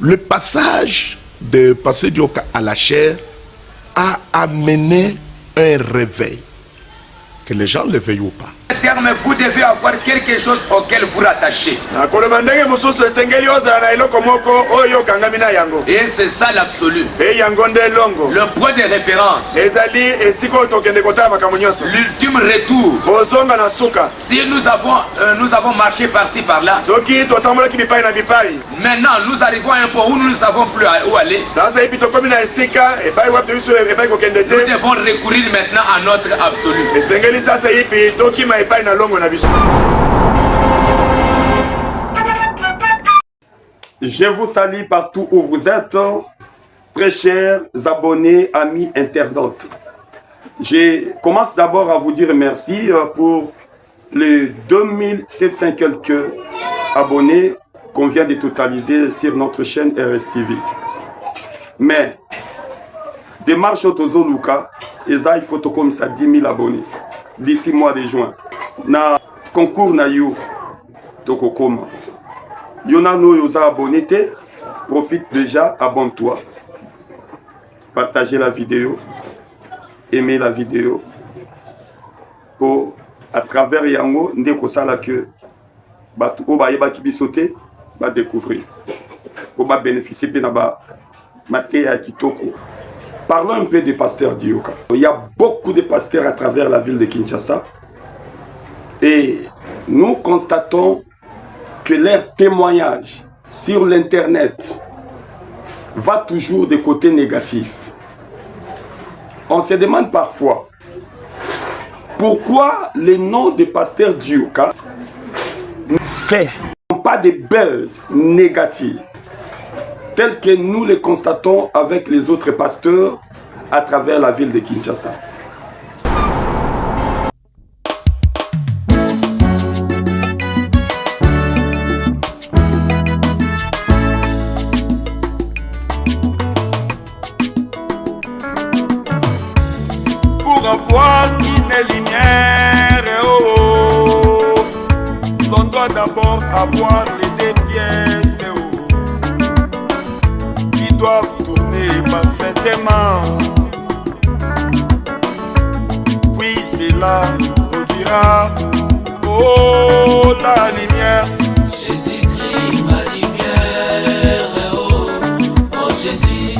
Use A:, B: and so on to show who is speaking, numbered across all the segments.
A: Le passage de Pasteur Dioka à la chair a amené un réveil. Que les gens le veuillent ou pas.
B: Terme, vous devez avoir quelque chose auquel vous rattacher. Et c'est ça l'absolu. Le point de référence. L'ultime retour. Si nous avons marché par-ci par-là. Maintenant nous arrivons à un point où nous ne savons plus où aller. Nous devons recourir maintenant à notre absolu.
C: Je vous salue partout où vous êtes, très chers abonnés, amis internautes. Je commence d'abord à vous dire merci pour les 2700 quelques abonnés qu'on vient de totaliser sur notre chaîne RSTV. Mais, démarche Otozo Luka, il faut comme ça 10 000 abonnés d'ici mois de juin. Na concours na yo tokokoma. Yona no yoza abonné te, profite déjà, abonne-toi. Partagez la vidéo, aimez la vidéo. Pour à travers yango ndeko sala que batu o ba yeba ki bisote ba découvrir. Pour ba bénéficier pe na ba maté ya kitoko. Parlons un peu des pasteurs d'Ioka. Il y a beaucoup de pasteurs à travers la ville de Kinshasa. Et nous constatons que leur témoignage sur l'internet va toujours des côtés négatifs. On se demande parfois pourquoi les noms des pasteurs d'Ioka n'ont pas de buzz négatifs tels que nous les constatons avec les autres pasteurs à travers la ville de Kinshasa.
D: Pour avoir une lumière, oh, l'on doit d'abord avoir les deux pièces, oh, qui doivent tourner parfaitement. Puis cela produira, oh, la lumière.
E: Jésus-Christ, ma lumière, oh, oh Jésus,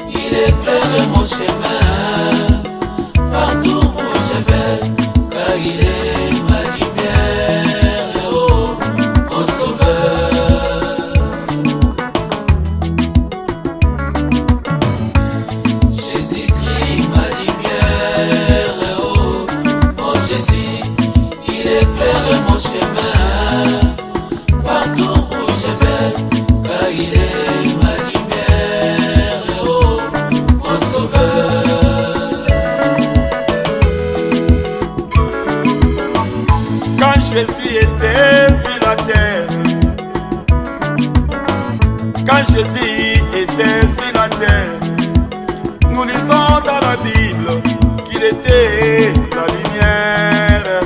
E: il éclaire mon chemin. Partout où je vais, car il est ma lumière, oh, mon sauveur. Jésus-Christ, ma lumière, oh, oh Jésus, il éclaire mon chemin. Partout où je vais, car il est ma lumière, oh, mon sauveur.
D: Quand Jésus était sur la terre, quand Jésus était sur la terre, nous lisons dans la Bible qu'il était la lumière.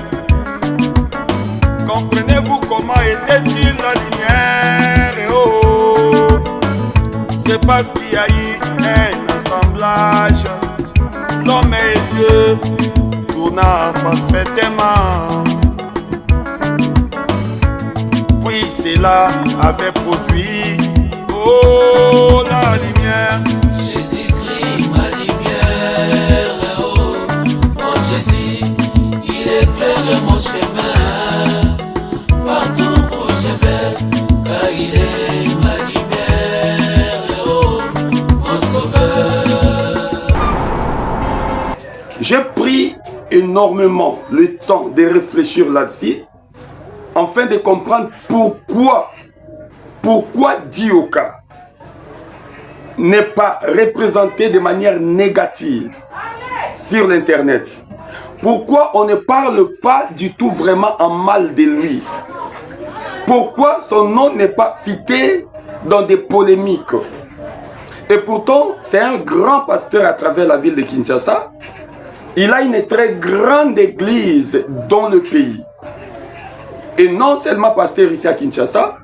D: Comprenez-vous comment était-il la lumière? Oh, c'est parce qu'il y a eu un assemblage. L'homme et Dieu tournant parfaitement. Puis cela avait produit, oh, la lumière.
E: Jésus-Christ, ma lumière, oh, oh Jésus, il éclaire mon chemin. Partout où je vais, car il est ma lumière, oh, mon sauveur.
C: J'ai pris énormément le temps de réfléchir là-dessus, afin de comprendre pourquoi Dioka n'est pas représenté de manière négative sur l'internet. Pourquoi on ne parle pas du tout vraiment en mal de lui. Pourquoi son nom n'est pas cité dans des polémiques. Et pourtant, c'est un grand pasteur à travers la ville de Kinshasa. Il a une très grande église dans le pays. Et non seulement pasteur ici à Kinshasa,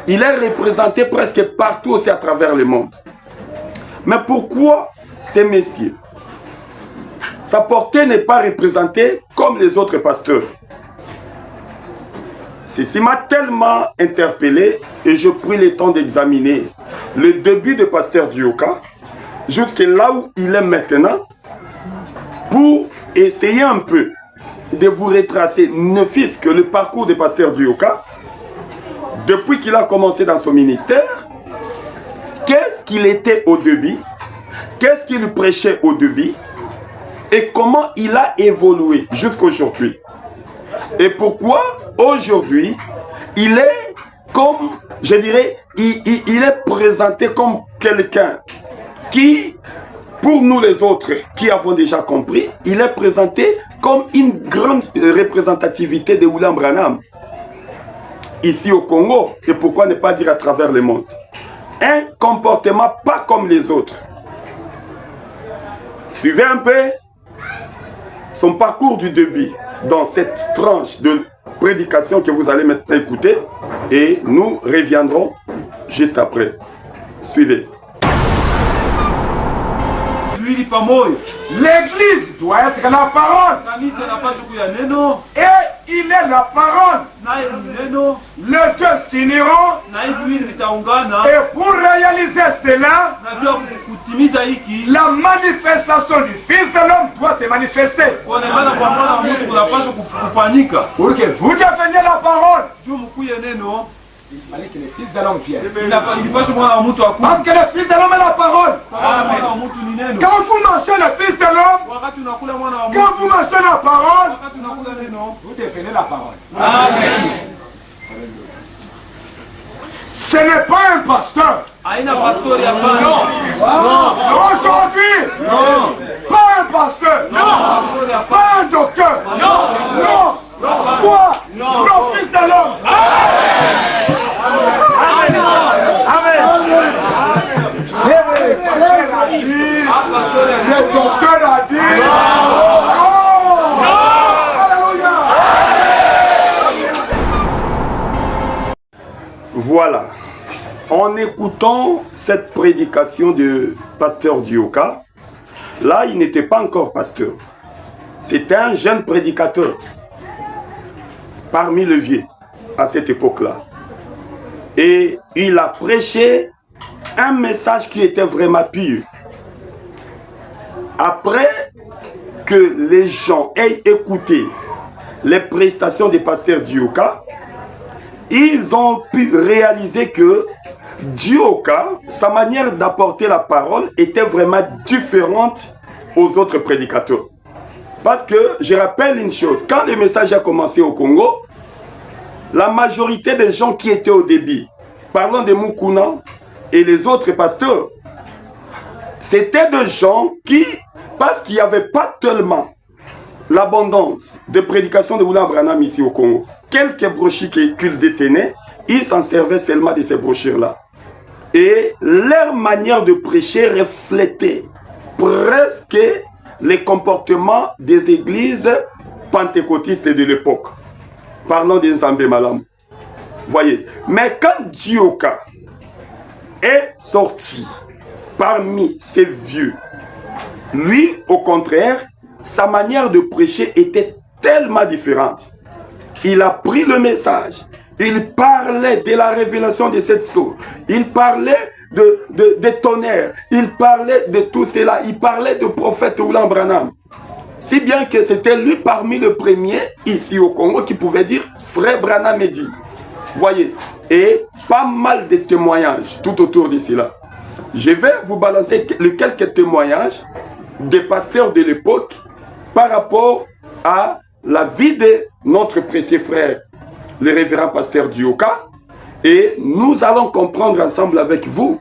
C: il est représenté presque partout aussi à travers le monde. Mais pourquoi ces messieurs? Sa portée n'est pas représentée comme les autres pasteurs. Ceci m'a tellement interpellé et je pris le temps d'examiner le début de pasteur Dioka jusqu'à là où il est maintenant pour essayer un peu de vous retracer, ne fût-ce que le parcours de pasteur Dioka depuis qu'il a commencé dans son ministère. Qu'est-ce qu'il était au début? Qu'est-ce qu'il prêchait au début? Et comment il a évolué jusqu'à aujourd'hui? Et pourquoi aujourd'hui il est comme, je dirais, il est présenté comme quelqu'un qui, pour nous les autres qui avons déjà compris, il est présenté comme une grande représentativité de William Branham ici au Congo, et pourquoi ne pas dire à travers le monde. Un comportement pas comme les autres. Suivez un peu son parcours du début dans cette tranche de prédication que vous allez maintenant écouter, et nous reviendrons juste après. Suivez.
B: L'église doit être la parole. Et il est la parole. Les deux s'uniront. Et pour réaliser cela, la manifestation du Fils de l'homme doit se manifester. Pour que vous deveniez la parole, il fallait que le Fils de l'homme vienne. Parce que le Fils de l'homme est la parole. Quand vous mangez le Fils de l'homme, quand vous mangez la parole, vous devenez la parole. Amen. Ce n'est pas un pasteur. Non. Aujourd'hui, pas un pasteur. Non. Pas un docteur. Non. Toi, le Fils de l'homme. Le docteur a dit.
C: Voilà. En écoutant cette prédication de pasteur Dioka, là, il n'était pas encore pasteur. C'était un jeune prédicateur parmi les vieux à cette époque-là. Et il a prêché un message qui était vraiment pur. Après que les gens aient écouté les prestations des pasteurs Dioka, ils ont pu réaliser que Dioka, sa manière d'apporter la parole était vraiment différente aux autres prédicateurs. Parce que je rappelle une chose, quand le message a commencé au Congo, la majorité des gens qui étaient au début, parlant de Mukuna et les autres pasteurs, c'était des gens qui, parce qu'il n'y avait pas tellement l'abondance de prédication de William Branham ici au Congo, quelques brochures qu'ils détenaient, ils s'en servaient seulement de ces brochures-là. Et leur manière de prêcher reflétait presque les comportements des églises pentecôtistes de l'époque. Parlons des Nzambé Malam. Voyez. Mais quand Dioka est sorti parmi ces vieux, lui, au contraire, sa manière de prêcher était tellement différente. Il a pris le message. Il parlait de la révélation de cette source. Il parlait de tonnerre. Il parlait de tout cela. Il parlait du prophète William Branham. Si bien que c'était lui parmi les premiers ici au Congo qui pouvait dire frère Branham est dit. Voyez. Et pas mal de témoignages tout autour d'ici là. Je vais vous balancer quelques témoignages des pasteurs de l'époque par rapport à la vie de notre précieux frère, le révérend pasteur Dioka, et nous allons comprendre ensemble avec vous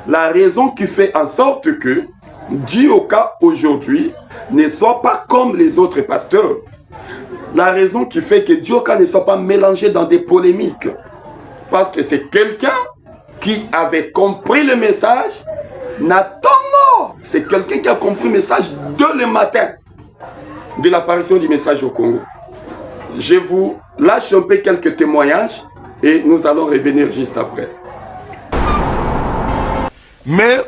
C: la raison qui fait en sorte que Dioka aujourd'hui ne soit pas comme les autres pasteurs. La raison qui fait que Dioka ne soit pas mélangé dans des polémiques. Parce que c'est quelqu'un qui avait compris le message. Nathan, c'est quelqu'un qui a compris le message dès le matin de l'apparition du message au Congo. Je vous lâche un peu quelques témoignages et nous allons revenir juste après.
A: Mais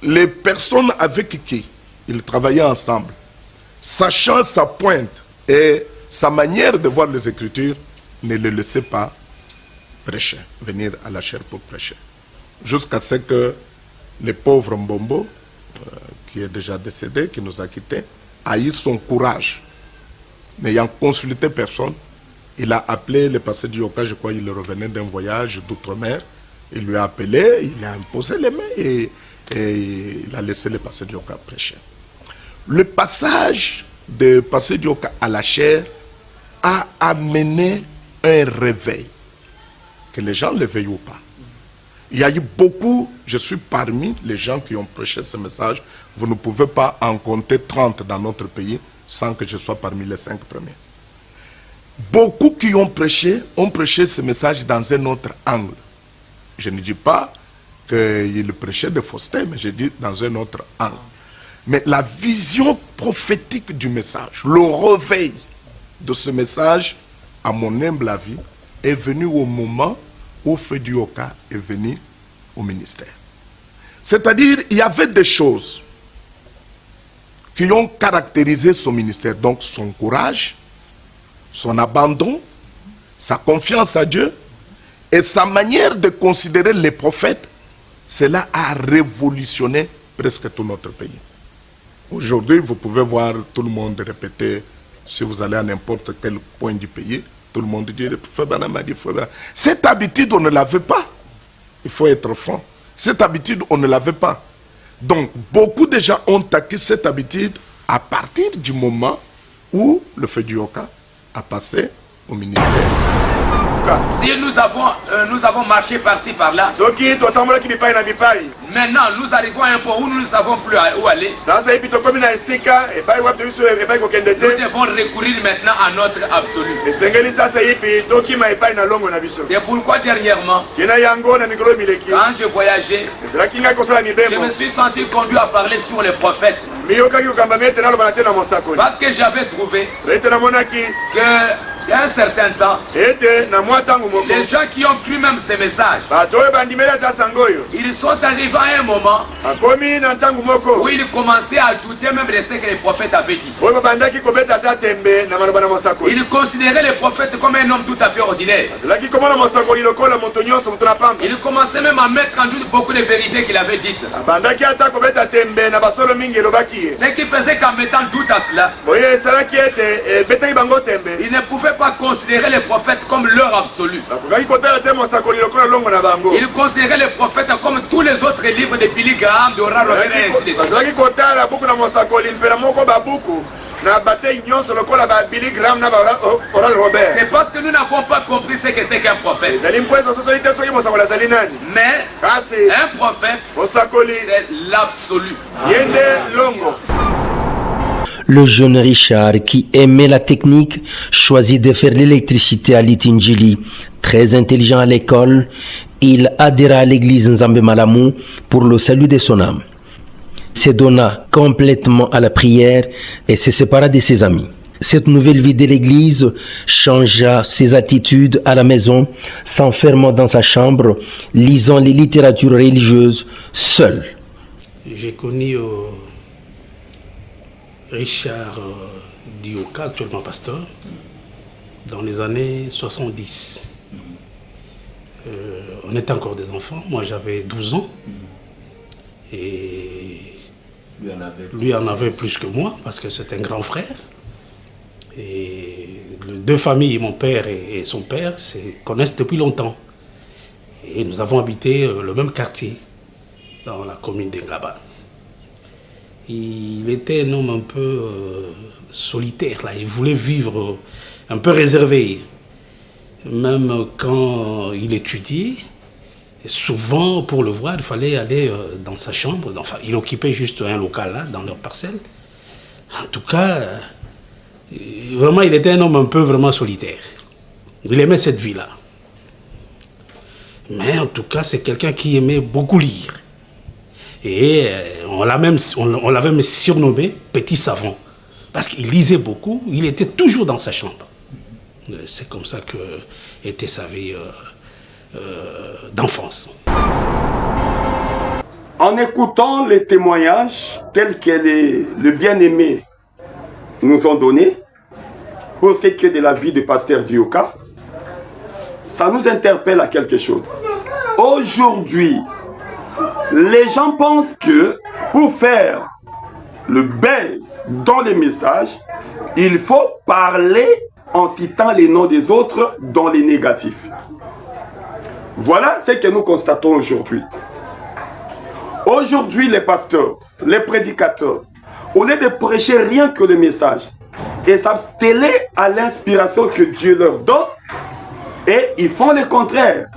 A: les personnes avec qui ils travaillaient ensemble, sachant sa pointe et sa manière de voir les Écritures, ne le laissaient pas prêcher, venir à la chaire pour prêcher. Jusqu'à ce que le pauvre Mbombo, qui est déjà décédé, qui nous a quittés, a eu son courage. N'ayant consulté personne, il a appelé le pasteur du Yoka, je crois qu'il revenait d'un voyage d'outre-mer. Il lui a appelé, il a imposé les mains et il a laissé le pasteur du Yoka prêcher. Le passage de pasteur du Yoka à la chaire a amené un réveil. Que les gens le veuillent ou pas. Il y a eu beaucoup, je suis parmi les gens qui ont prêché ce message. Vous ne pouvez pas en compter 30 dans notre pays sans que je sois parmi les 5 premiers. Beaucoup qui ont prêché ce message dans un autre angle. Je ne dis pas qu'ils prêchaient de fausseté, mais je dis dans un autre angle. Mais la vision prophétique du message, le réveil de ce message, à mon humble avis, est venu au moment où Feu Yoka est venu au ministère. C'est-à-dire, il y avait des choses qui ont caractérisé son ministère. Donc, son courage, son abandon, sa confiance à Dieu et sa manière de considérer les prophètes. Cela a révolutionné presque tout notre pays. Aujourd'hui, vous pouvez voir tout le monde répéter, si vous allez à n'importe quel point du pays, tout le monde dit, cette habitude, on ne l'avait pas. Il faut être franc. Cette habitude, on ne l'avait pas. Donc, beaucoup de gens ont acquis cette habitude à partir du moment où le Feu Yoka a passé au ministère.
F: Si nous avons marché par-ci, par-là, maintenant nous arrivons à un point où nous ne savons plus où aller. Nous devons recourir maintenant à notre absolu. C'est pourquoi dernièrement, quand je voyageais, je me suis senti conduit à parler sur les prophètes. Parce que j'avais trouvé que un certain temps, les gens qui ont cru même ces messages, ils sont arrivés à un moment où ils commençaient à douter même de ce que les prophètes avaient dit. Ils considéraient les prophètes comme un homme tout à fait ordinaire. Ils commençaient même à mettre en doute beaucoup de vérités qu'il avait dites. Ce qui faisait qu'en mettant doute à cela, ils ne pouvaient pas considérer les prophètes comme leur absolu. Ils considéraient les prophètes comme tous les autres livres de Billy Graham, de Oral Roberts et ainsi de suite. C'est parce que nous n'avons pas compris ce que c'est qu'un prophète. Mais un prophète, c'est l'absolu.
G: Le jeune Richard, qui aimait la technique, choisit de faire l'électricité à Litinjili. Très intelligent à l'école, il adhéra à l'église Nzambe Malamu pour le salut de son âme. Se donna complètement à la prière et se sépara de ses amis. Cette nouvelle vie de l'église changea ses attitudes à la maison, s'enfermant dans sa chambre, lisant les littératures religieuses seul.
H: J'ai connu Richard Dioka, actuellement pasteur, dans les années 70. On était encore des enfants, moi j'avais 12 ans et lui en avait plus que moi parce que c'est un grand frère. Et les deux familles, mon père et son père, se connaissent depuis longtemps. Et nous avons habité le même quartier dans la commune d'Engaba. Il était un homme un peu solitaire, là. Il voulait vivre un peu réservé. Même quand il étudiait, souvent pour le voir, il fallait aller dans sa chambre. Enfin, il occupait juste un local là, dans leur parcelle. En tout cas, vraiment, il était un homme un peu vraiment solitaire. Il aimait cette vie-là. Mais en tout cas, c'est quelqu'un qui aimait beaucoup lire. Et on l'avait même surnommé Petit Savant. Parce qu'il lisait beaucoup, il était toujours dans sa chambre. C'est comme ça que était sa vie d'enfance.
C: En écoutant les témoignages tels que le bien-aimé nous ont donnés, pour ce qui est de la vie du pasteur Dioka, ça nous interpelle à quelque chose. Aujourd'hui, les gens pensent que pour faire le buzz dans les messages, il faut parler en citant les noms des autres dans les négatifs. Voilà ce que nous constatons aujourd'hui. Aujourd'hui, les pasteurs, les prédicateurs, au lieu de prêcher rien que le message et s'absteler à l'inspiration que Dieu leur donne, et ils font le contraire.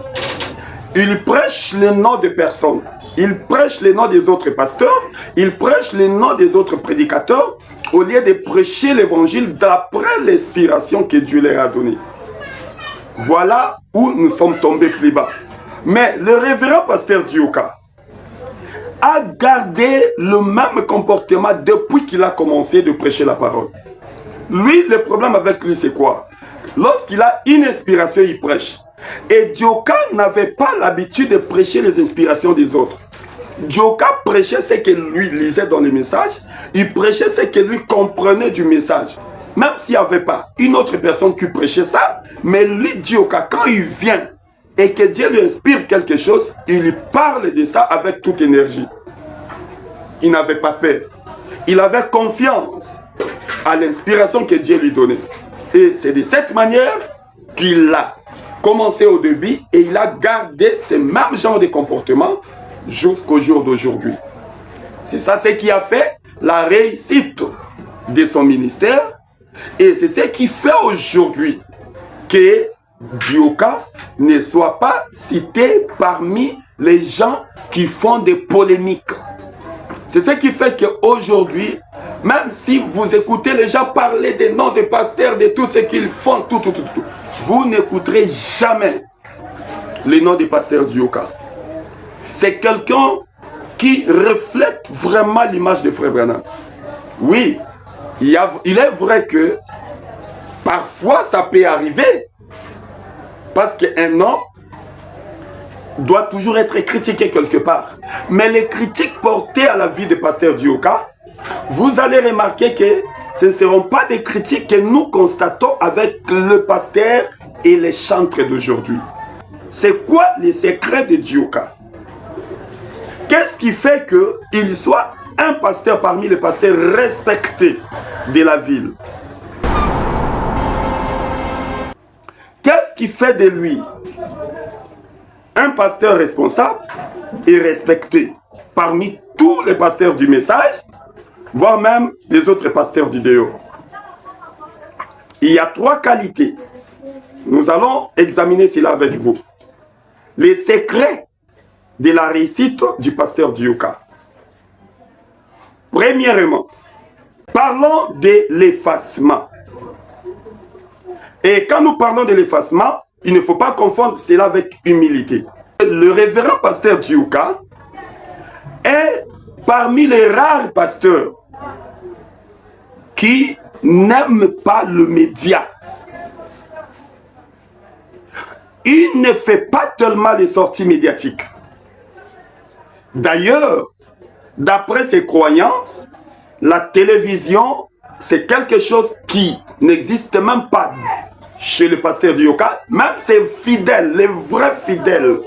C: Ils prêchent le nom de personnes. Ils prêchent les noms des autres pasteurs. Ils prêchent les noms des autres prédicateurs au lieu de prêcher l'évangile d'après l'inspiration que Dieu leur a donnée. Voilà où nous sommes tombés plus bas. Mais le révérend pasteur Dioka a gardé le même comportement depuis qu'il a commencé de prêcher la parole. Lui, le problème avec lui, c'est quoi? Lorsqu'il a une inspiration, il prêche. Et Dioka n'avait pas l'habitude de prêcher les inspirations des autres. Dioka prêchait ce que lui lisait dans les messages, il prêchait ce que lui comprenait du message. Même s'il n'y avait pas une autre personne qui prêchait ça, mais lui, Dioka, quand il vient et que Dieu lui inspire quelque chose, il parle de ça avec toute énergie. Il n'avait pas peur. Il avait confiance à l'inspiration que Dieu lui donnait. Et c'est de cette manière qu'il a commencé au début et il a gardé ce même genre de comportement jusqu'au jour d'aujourd'hui. C'est ça ce qui a fait la réussite de son ministère et c'est ce qui fait aujourd'hui que Dioka ne soit pas cité parmi les gens qui font des polémiques. C'est ce qui fait qu'aujourd'hui, même si vous écoutez les gens parler des noms des pasteurs, de tout ce qu'ils font, tout, vous n'écouterez jamais les noms des pasteurs Dioka. C'est quelqu'un qui reflète vraiment l'image de Frère Branham. Oui, il est vrai que parfois ça peut arriver, parce qu'un homme doit toujours être critiqué quelque part. Mais les critiques portées à la vie de pasteur Dioka, vous allez remarquer que ce ne seront pas des critiques que nous constatons avec le pasteur et les chantres d'aujourd'hui. C'est quoi les secrets de Dioka? Qu'est-ce qui fait qu'il soit un pasteur parmi les pasteurs respectés de la ville? Qu'est-ce qui fait de lui un pasteur responsable et respecté parmi tous les pasteurs du message, voire même les autres pasteurs d'idéaux? Il y a 3 qualités. Nous allons examiner cela avec vous. Les secrets de la réussite du pasteur Dioka. Premièrement, parlons de l'effacement. Et quand nous parlons de l'effacement, il ne faut pas confondre cela avec humilité. Le révérend pasteur Dioka est parmi les rares pasteurs qui n'aiment pas le média. Il ne fait pas tellement les sorties médiatiques. D'ailleurs, d'après ses croyances, la télévision, c'est quelque chose qui n'existe même pas chez le pasteur Dioka. Même ses fidèles, les vrais fidèles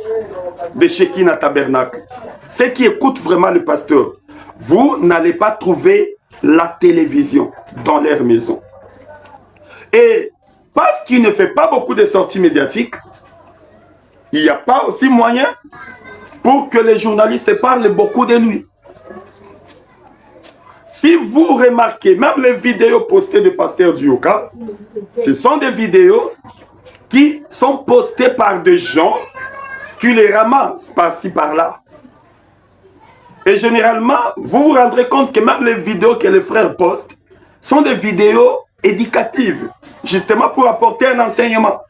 C: de Shekinah Tabernacle, ceux qui écoutent vraiment le pasteur, vous n'allez pas trouver la télévision dans leur maison. Et parce qu'il ne fait pas beaucoup de sorties médiatiques, il n'y a pas aussi moyen pour que les journalistes parlent beaucoup de lui. Si vous remarquez, même les vidéos postées de pasteur Dioka, ce sont des vidéos qui sont postées par des gens qui les ramassent par-ci par-là. Et généralement, vous vous rendrez compte que même les vidéos que les frères postent sont des vidéos éducatives, justement pour apporter un enseignement,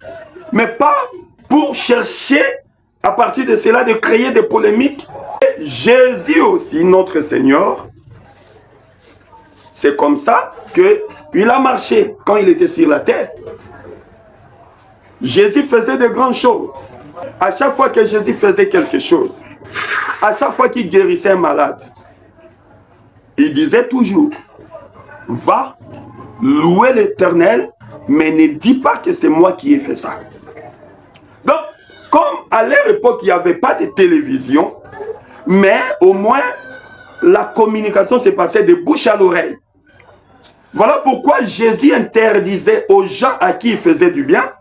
C: mais pas pour chercher à partir de cela de créer des polémiques. Et Jésus aussi, notre Seigneur, c'est comme ça qu'il a marché quand il était sur la terre. Jésus faisait de grandes choses. À chaque fois que Jésus faisait quelque chose, à chaque fois qu'il guérissait un malade, il disait toujours, va louer l'Éternel, mais ne dis pas que c'est moi qui ai fait ça. Donc, comme à leur époque, il n'y avait pas de télévision, mais au moins, la communication se passait de bouche à l'oreille. Voilà pourquoi Jésus interdisait aux gens à qui il faisait du bien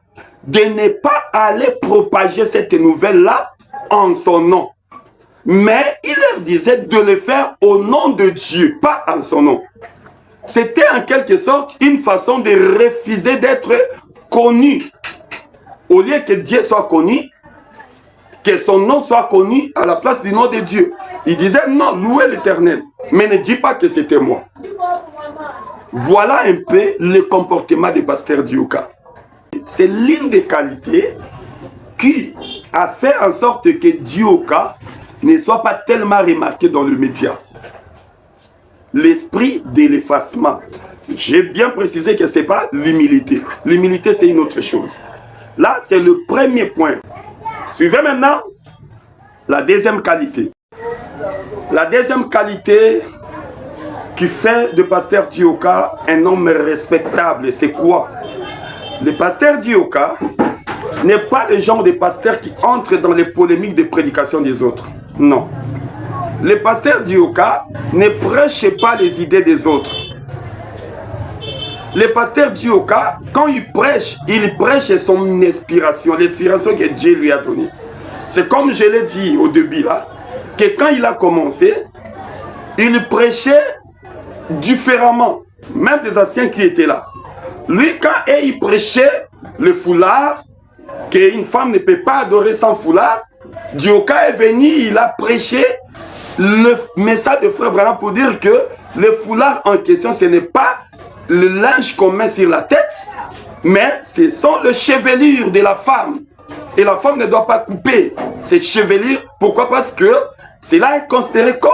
C: de ne pas aller propager cette nouvelle-là en son nom. Mais il leur disait de le faire au nom de Dieu, pas en son nom. C'était en quelque sorte une façon de refuser d'être connu. Au lieu que Dieu soit connu, que son nom soit connu à la place du nom de Dieu. Il disait non, louez l'Éternel, mais ne dis pas que c'était moi. Voilà un peu le comportement du pasteur Dioka. C'est l'une des qualités qui a fait en sorte que Dioka ne soit pas tellement remarqué dans le média. L'esprit de l'effacement. J'ai bien précisé que ce n'est pas l'humilité. L'humilité, c'est une autre chose. Là, c'est le premier point. Suivez maintenant la deuxième qualité. La deuxième qualité qui fait de pasteur Dioka un homme respectable, c'est quoi? Le pasteur Dioka n'est pas le genre de pasteur qui entre dans les polémiques de prédication des autres. Non. Le pasteur Dioka ne prêche pas les idées des autres. Le pasteur Dioka, quand il prêche son inspiration, l'inspiration que Dieu lui a donnée. C'est comme je l'ai dit au début là, que quand il a commencé, il prêchait différemment, même des anciens qui étaient là. Lui, quand il prêchait le foulard, qu'une femme ne peut pas adorer sans foulard, Dioka est venu, il a prêché le message de Frère Branham pour dire que le foulard en question, ce n'est pas le linge qu'on met sur la tête, mais ce sont les chevelures de la femme. Et la femme ne doit pas couper ses chevelures. Pourquoi? Parce que cela est considéré comme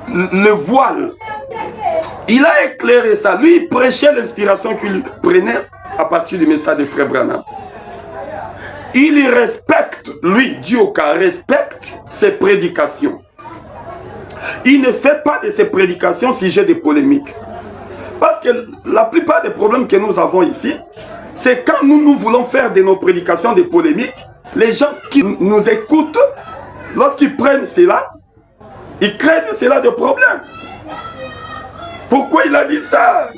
C: le voile. Il a éclairé ça. Lui, il prêchait l'inspiration qu'il prenait à partir du message de Frère Branham. Il respecte, lui, Dioka, respecte ses prédications. Il ne fait pas de ses prédications sujet de polémique. Parce que la plupart des problèmes que nous avons ici, c'est quand nous voulons faire de nos prédications des polémiques, les gens qui nous écoutent, lorsqu'ils prennent cela, ils craignent cela de problèmes. Pourquoi il a dit ça?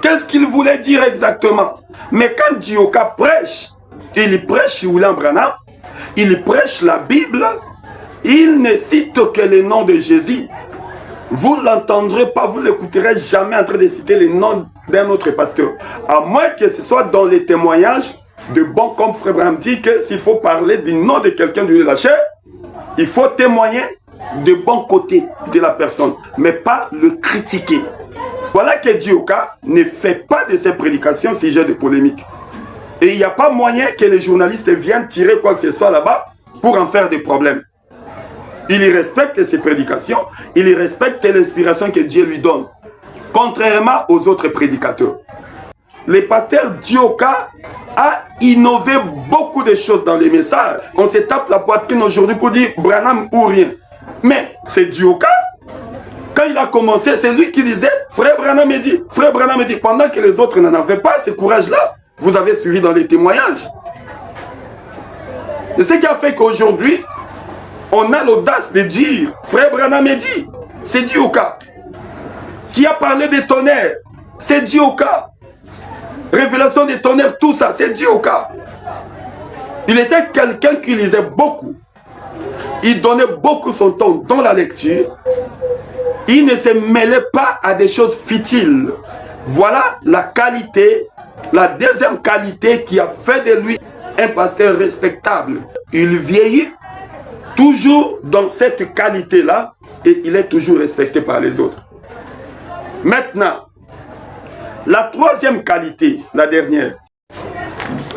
C: Qu'est-ce qu'il voulait dire exactement? Mais quand Dioka prêche, il prêche William Branham, il prêche la Bible, il ne cite que le nom de Jésus. Vous ne l'entendrez pas, vous ne l'écouterez jamais en train de citer le nom d'un autre pasteur. À moins que ce soit dans les témoignages de bons, comme Frère Branham dit que s'il faut parler du nom de quelqu'un de la chair, il faut témoigner de bon côté de la personne, mais pas le critiquer. Voilà que Dioka ne fait pas de ses prédications sujet de polémique. Et il n'y a pas moyen que les journalistes viennent tirer quoi que ce soit là-bas pour en faire des problèmes. Il respecte ses prédications, il respecte l'inspiration que Dieu lui donne, contrairement aux autres prédicateurs. Le pasteur Dioka a innové beaucoup de choses dans les messages. On se tape la poitrine aujourd'hui pour dire Branham ou rien. Mais c'est Dioka, quand il a commencé, c'est lui qui disait Frère Branham me dit, Frère Branham me dit, pendant que les autres n'en avaient pas ce courage-là, vous avez suivi dans les témoignages. C'est ce qui a fait qu'aujourd'hui, on a l'audace de dire Frère Branham me dit, c'est Dioka. Qui a parlé des tonnerres, c'est Dioka. Révélation des tonnerres, tout ça, c'est Dioka. Il était quelqu'un qui lisait beaucoup. Il donnait beaucoup son temps dans la lecture. Il ne se mêlait pas à des choses futiles. Voilà la qualité, la deuxième qualité qui a fait de lui un pasteur respectable. Il vieillit toujours dans cette qualité-là et il est toujours respecté par les autres. Maintenant, la troisième qualité, la dernière,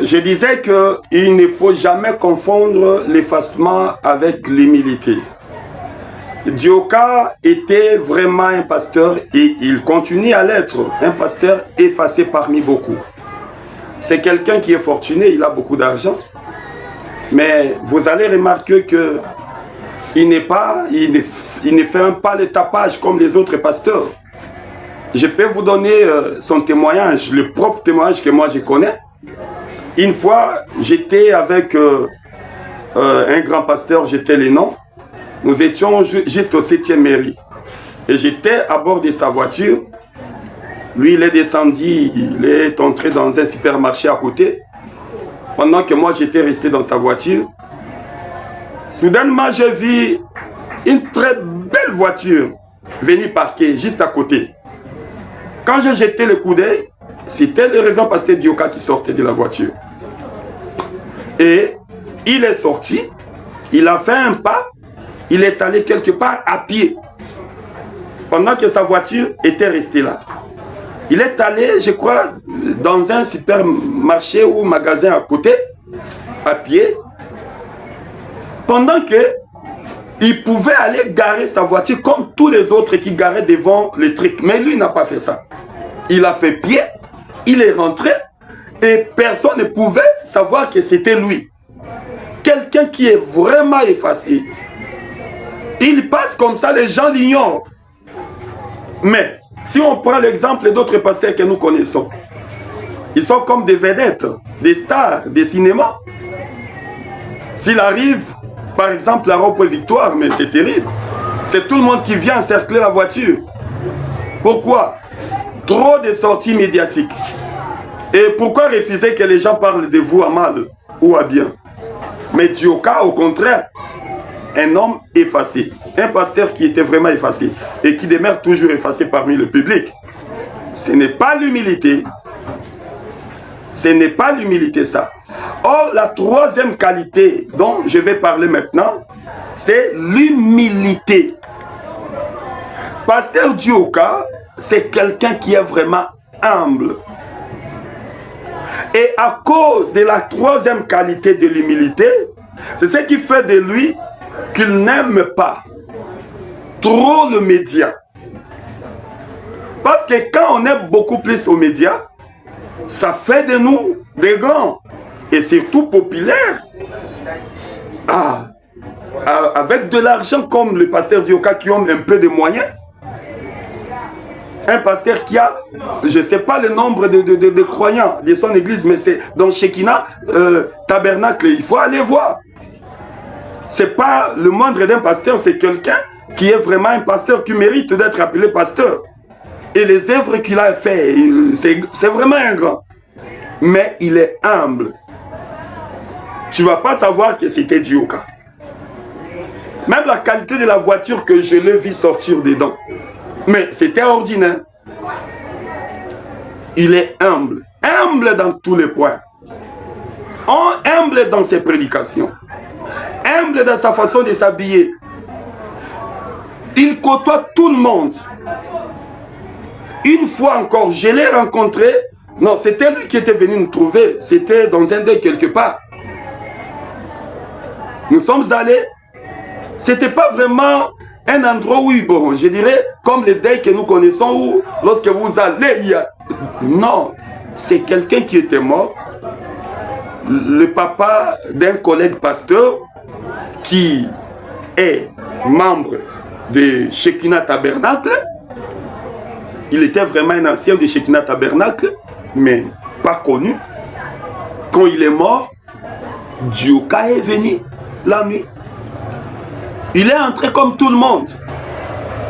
C: je disais qu'il ne faut jamais confondre l'effacement avec l'humilité. Dioka était vraiment un pasteur et il continue à l'être, un pasteur effacé parmi beaucoup. C'est quelqu'un qui est fortuné, il a beaucoup d'argent. Mais vous allez remarquer que il ne fait pas le tapage comme les autres pasteurs. Je peux vous donner son témoignage, le propre témoignage que moi je connais. Une fois, j'étais avec un grand pasteur, j'étais les noms. Nous étions juste au 7e mairie. Et j'étais à bord de sa voiture. Lui, il est descendu, il est entré dans un supermarché à côté. Pendant que moi, j'étais resté dans sa voiture. Soudainement, j'ai vu une très belle voiture venir parquer juste à côté. Quand j'ai jeté le coup d'œil, c'était le révérend pasteur Dioka qui sortait de la voiture. Et il est sorti, il a fait un pas, il est allé quelque part à pied. Pendant que sa voiture était restée là. Il est allé, je crois, dans un supermarché ou magasin à côté, à pied. Pendant que il pouvait aller garer sa voiture comme tous les autres qui garaient devant les trucs. Mais lui n'a pas fait ça. Il a fait pied, il est rentré et personne ne pouvait savoir que c'était lui. Quelqu'un qui est vraiment effacé. Il passe comme ça, les gens l'ignorent. Mais si on prend l'exemple d'autres pasteurs que nous connaissons, ils sont comme des vedettes, des stars, des cinémas. S'il arrive, par exemple, à Rond-Point-Victoire, mais c'est terrible. C'est tout le monde qui vient encercler la voiture. Pourquoi? Trop de sorties médiatiques. Et pourquoi refuser que les gens parlent de vous à mal ou à bien? Mais Dioka, au contraire, un homme effacé. Un pasteur qui était vraiment effacé et qui demeure toujours effacé parmi le public. Ce n'est pas l'humilité. Ce n'est pas l'humilité, ça. Or, la troisième qualité dont je vais parler maintenant, c'est l'humilité. Pasteur Dioka, c'est quelqu'un qui est vraiment humble. Et à cause de la troisième qualité de l'humilité, c'est ce qui fait de lui qu'il n'aime pas trop le média. Parce que quand on est beaucoup plus aux médias, ça fait de nous des grands et surtout populaires. Avec de l'argent comme le pasteur Dioka qui ont un peu de moyens. Un pasteur qui a, je ne sais pas le nombre de croyants de son église, mais c'est dans Shekinah, Tabernacle, il faut aller voir. Ce n'est pas le moindre d'un pasteur, c'est quelqu'un qui est vraiment un pasteur qui mérite d'être appelé pasteur. Et les œuvres qu'il a fait, c'est vraiment un grand. Mais il est humble. Tu ne vas pas savoir que c'était Dioka. Même la qualité de la voiture que je l'ai vu sortir dedans. Mais c'était ordinaire. Il est humble. Humble dans tous les points. Humble dans ses prédications. Humble dans sa façon de s'habiller. Il côtoie tout le monde. Une fois encore, je l'ai rencontré. Non, c'était lui qui était venu nous trouver. C'était dans un deuil quelque part. Nous sommes allés. C'était pas vraiment un endroit où, bon, je dirais, comme les deuils que nous connaissons, où lorsque vous allez, il y a... Non, c'est quelqu'un qui était mort. Le papa d'un collègue pasteur qui est membre de Shekinah Tabernacle. Il était vraiment un ancien de Shekinah Tabernacle, mais pas connu. Quand il est mort, Dioka est venu la nuit. Il est entré comme tout le monde.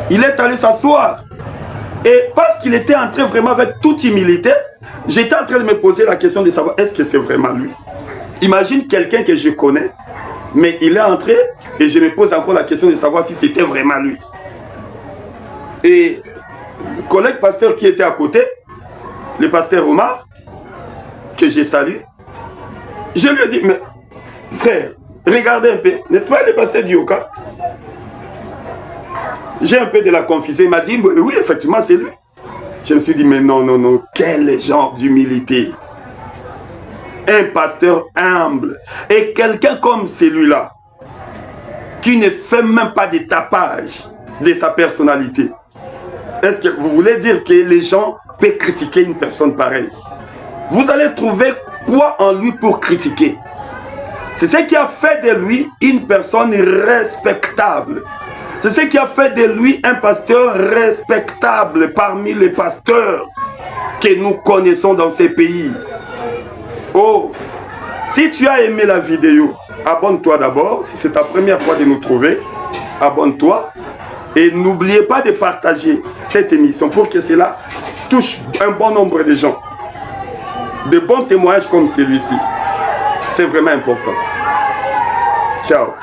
C: Il est allé s'asseoir. Et parce qu'il était entré vraiment avec toute humilité, j'étais en train de me poser la question de savoir, est-ce que c'est vraiment lui? Imagine quelqu'un que je connais, mais il est entré et je me pose encore la question de savoir si c'était vraiment lui. Et le collègue pasteur qui était à côté, le pasteur Omar, que j'ai salué, je lui ai dit, mais frère, regardez un peu, n'est-ce pas le pasteur Dioka? J'ai un peu de la confusion. Il m'a dit, oui, effectivement, c'est lui. Je me suis dit, mais non, non, non, quel genre d'humilité. Un pasteur humble. Et quelqu'un comme celui-là, qui ne fait même pas de tapage de sa personnalité. Est-ce que vous voulez dire que les gens peuvent critiquer une personne pareille? Vous allez trouver quoi en lui pour critiquer? C'est ce qui a fait de lui une personne respectable. C'est ce qui a fait de lui un pasteur respectable parmi les pasteurs que nous connaissons dans ces pays. Oh, si tu as aimé la vidéo, abonne-toi d'abord. Si c'est ta première fois de nous trouver, abonne-toi. Et n'oubliez pas de partager cette émission pour que cela touche un bon nombre de gens. De bons témoignages comme celui-ci. C'est vraiment important. Ciao.